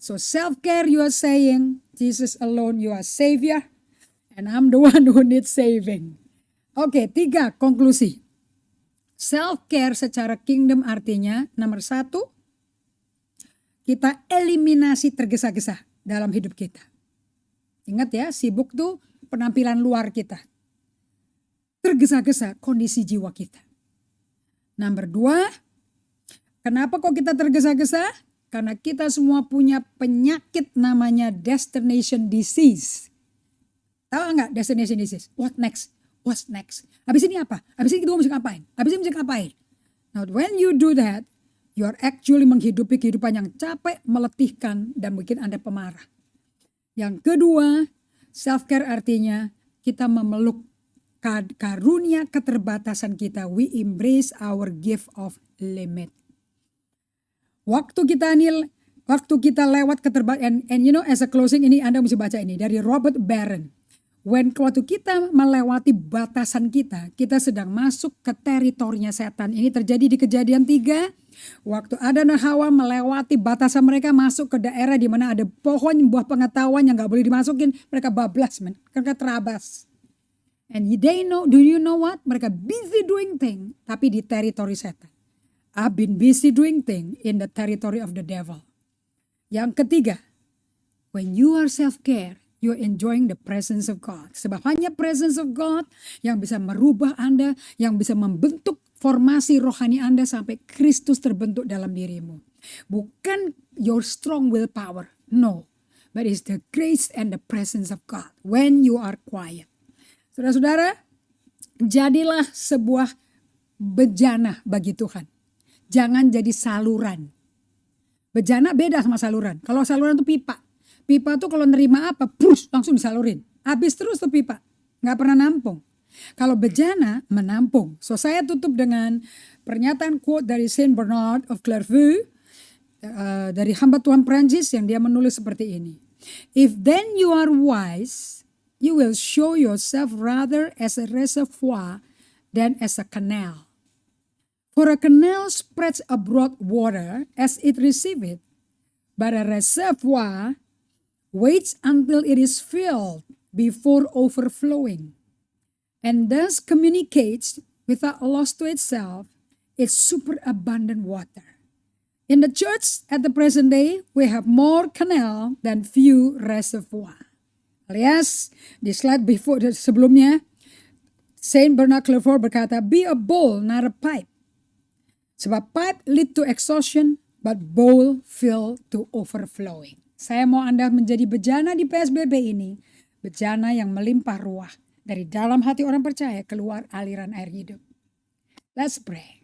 So self-care you are saying, Jesus alone you are Savior. And I'm the one who needs saving. Oke, 3 konklusi. Self-care secara kingdom artinya nomor 1, kita eliminasi tergesa-gesa dalam hidup kita. Ingat ya, sibuk tuh penampilan luar kita. Tergesa-gesa kondisi jiwa kita. Nomor 2, kenapa kok kita tergesa-gesa? Karena kita semua punya penyakit namanya destination disease. Tahu nggak destination disease? What next? What's next? Habis ini apa? Habis ini kita mesti ngapain? Habis ini mesti ngapain? Now when you do that, you are actually menghidupi kehidupan yang capek, meletihkan, dan mungkin Anda pemarah. Yang kedua, self-care artinya kita memeluk karunia keterbatasan kita. We embrace our gift of limit. Waktu kita lewat keterbatasan, and you know as a closing ini Anda mesti baca ini dari Robert Barron. Waktu kita melewati batasan kita sedang masuk ke teritorinya setan. Ini terjadi di Kejadian 3. Waktu Adam dan Hawa melewati batasan mereka masuk ke daerah di mana ada pohon buah pengetahuan yang gak boleh dimasukin. Mereka bablas, mereka terabas. And do you know what? Mereka busy doing thing, tapi di teritori setan. I've been busy doing thing in the territory of the devil. Yang ketiga, when you are self-care, you're enjoying the presence of God. Sebab hanya presence of God yang bisa merubah Anda, yang bisa membentuk formasi rohani Anda sampai Kristus terbentuk dalam dirimu. Bukan your strong willpower, no. But it's the grace and the presence of God when you are quiet. Saudara-saudara, jadilah sebuah bejana bagi Tuhan. Jangan jadi saluran. Bejana beda sama saluran. Kalau saluran itu pipa. Pipa tuh kalau nerima apa, langsung disalurin. Habis terus tuh pipa, gak pernah nampung. Kalau bejana menampung. So saya tutup dengan pernyataan quote dari Saint Bernard of Clairvaux, dari hamba Tuhan Prancis yang dia menulis seperti ini. If then you are wise, you will show yourself rather as a reservoir than as a canal. For a canal spreads abroad water as it receives it, but a reservoir waits until it is filled before overflowing, and thus communicates without loss to itself its superabundant water. In the church at the present day, we have more canal than few reservoir. Alias, di slide sebelumnya, Saint Bernard Clairvaux berkata, be a bowl, not a pipe. Sebab pipe lead to exhaustion, but bowl fill to overflowing. Saya mau Anda menjadi bejana di PSBB ini. Bejana yang melimpah ruah. Dari dalam hati orang percaya keluar aliran air hidup. Let's pray.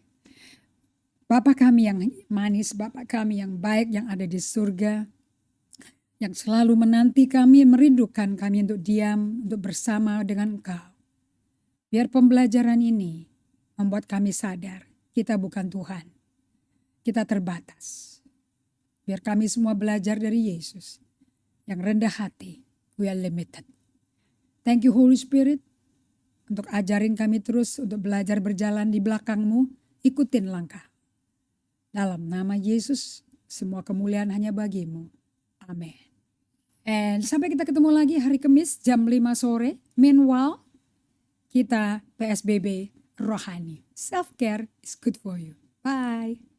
Bapa kami yang manis, Bapa kami yang baik yang ada di surga. Yang selalu menanti kami, merindukan kami untuk diam, untuk bersama dengan Engkau. Biar pembelajaran ini membuat kami sadar kita bukan Tuhan. Kita terbatas. Biar kami semua belajar dari Yesus yang rendah hati. We are limited. Thank you Holy Spirit. untuk ajarin kami terus untuk belajar berjalan di belakangmu, ikutin langkah. Dalam nama Yesus, semua kemuliaan hanya bagimu. Amin. And sampai kita ketemu lagi hari Kamis jam 5 sore. Meanwhile, kita PSBB rohani. Self-care is good for you. Bye.